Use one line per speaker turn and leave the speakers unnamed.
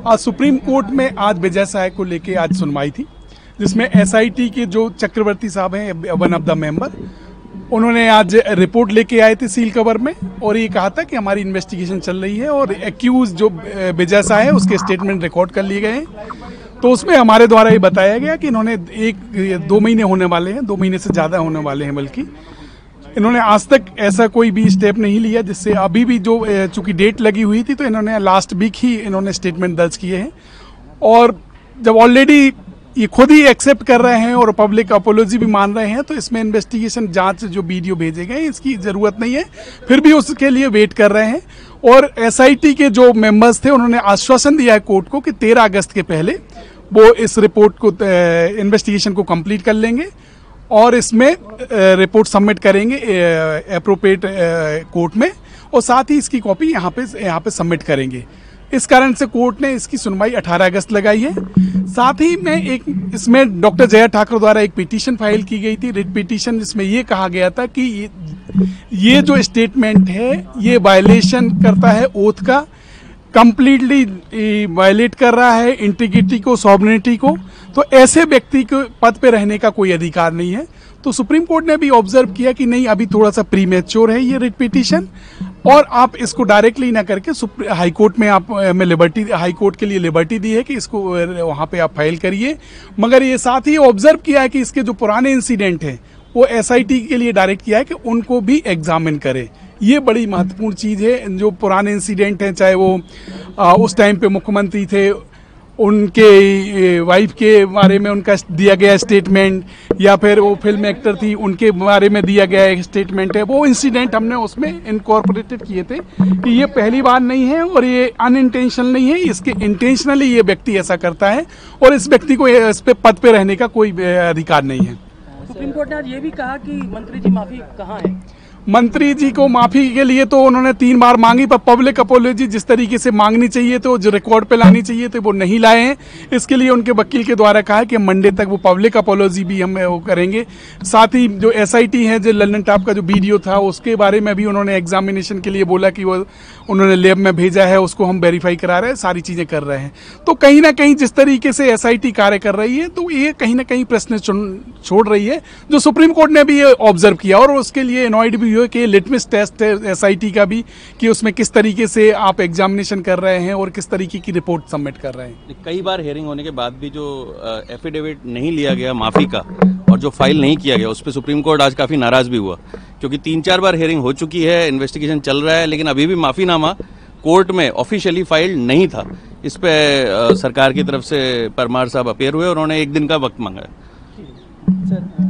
आज supreme court में आज विजय सहाय को लेके आज सुनवाई थी, जिसमें एसआईटी के जो चक्रवर्ती साहब हैं, वन ऑफ द मेंबर, उन्होंने आज रिपोर्ट लेके आए थे सील कवर में, और ये कहा था कि हमारी इन्वेस्टिगेशन चल रही है और एक्यूज जो विजय सहाय है उसके स्टेटमेंट रिकॉर्ड कर लिए गए हैं। तो उसमें हमारे द्वारा ये बताया गया कि इन्होंने 1-2 महीने होने वाले हैं, 2 महीने से ज़्यादा होने वाले हैं, बल्कि इन्होंने आज तक ऐसा कोई भी स्टेप नहीं लिया, जिससे अभी भी जो चूंकि डेट लगी हुई थी तो इन्होंने लास्ट वीक ही इन्होंने स्टेटमेंट दर्ज किए हैं। और जब ऑलरेडी ये खुद ही एक्सेप्ट कर रहे हैं और पब्लिक अपोलॉजी भी मान रहे हैं, तो इसमें इन्वेस्टिगेशन जांच जो वीडियो भेजे गए इसकी ज़रूरत नहीं है, फिर भी उसके लिए वेट कर रहे हैं। और एसआईटी के जो मेंबर्स थे उन्होंने आश्वासन दिया है कोर्ट को कि 13 अगस्त के पहले वो इस रिपोर्ट को इन्वेस्टिगेशन को कंप्लीट कर लेंगे और इसमें रिपोर्ट सबमिट करेंगे एप्रोप्रिएट कोर्ट में, और साथ ही इसकी कॉपी यहाँ पे सबमिट करेंगे। इस कारण से कोर्ट ने इसकी सुनवाई 18 अगस्त लगाई है। साथ ही में इसमें डॉक्टर जया ठाकुर द्वारा एक पिटीशन फाइल की गई थी, रिट पिटीशन, जिसमें ये कहा गया था कि ये जो स्टेटमेंट है ये वायलेशन करता है ओथ का, कंप्लीटली वायलेट कर रहा है इंटीग्रिटी को, सॉवरेनिटी को। तो ऐसे व्यक्ति को पद पे रहने का कोई अधिकार नहीं है। तो सुप्रीम कोर्ट ने भी ऑब्जर्व किया कि नहीं, अभी थोड़ा सा प्रीमेच्योर है ये रिट पिटीशन, और आप इसको डायरेक्टली ना करके हाई कोर्ट में आप में लिबर्टी, हाई कोर्ट के लिए लिबर्टी दी है कि इसको वहां पे आप फाइल करिए। मगर ये साथ ही ऑब्जर्व किया है कि इसके जो पुराने इंसिडेंट हैं वो एसआईटी के लिए डायरेक्ट किया है कि उनको भी एग्जामिन करे। ये बड़ी महत्वपूर्ण चीज है। जो पुराने इंसिडेंट हैं, चाहे वो उस टाइम पे मुख्यमंत्री थे, उनके वाइफ के बारे में उनका दिया गया स्टेटमेंट, या फिर वो फिल्म एक्टर थी उनके बारे में दिया गया स्टेटमेंट है, वो इंसिडेंट हमने उसमें इनकॉर्पोरेटेड किए थे कि ये पहली बार नहीं है और ये अनइंटेंशनल नहीं है, इसके इंटेंशनली ये व्यक्ति ऐसा करता है और इस व्यक्ति को इस पे पद पे रहने का कोई अधिकार नहीं है।
सुप्रीम कोर्ट ने आज ये भी कहा कि मंत्री जी माफी कहाँ है?
मंत्री जी को माफी के लिए तो उन्होंने 3 बार मांगी, पर पब्लिक अपोलॉजी जिस तरीके से मांगनी चाहिए तो जो रिकॉर्ड पे लानी चाहिए तो वो नहीं लाए हैं। इसके लिए उनके वकील के द्वारा कहा कि मंडे तक वो पब्लिक अपोलॉजी भी हम वो करेंगे। साथ ही जो एसआईटी है, जो लंदन टॉप का जो वीडियो था उसके बारे में भी उन्होंने एग्जामिनेशन के लिए बोला कि वो उन्होंने लैब में भेजा है, उसको हम वेरीफाई करा रहे हैं, सारी चीजें कर रहे हैं। तो कहीं ना कहीं जिस तरीके से एसआईटी कार्य कर रही है तो ये कहीं ना कहीं प्रश्न छोड़ रही है, जो सुप्रीम कोर्ट ने भी ये ऑब्जर्व किया, और उसके लिए एनॉयड भी हुए कि लिटमस टेस्ट है एसआईटी का भी कि उसमें किस तरीके से आप एग्जामिनेशन कर रहे हैं और किस तरीके की रिपोर्ट सबमिट कर रहे हैं।
कई बार हेयरिंग होने के बाद भी जो एफिडेविट नहीं लिया गया माफी का और जो फाइल नहीं किया गया, उस पर सुप्रीम कोर्ट आज काफी नाराज भी हुआ, क्योंकि 3-4 बार हेयरिंग हो चुकी है, इन्वेस्टिगेशन चल रहा है, लेकिन अभी भी माफीनामा कोर्ट में ऑफिशियली फाइल नहीं था। इस पे सरकार की तरफ से परमार साहब अपेयर हुए, उन्होंने 1 दिन का वक्त मांगा है।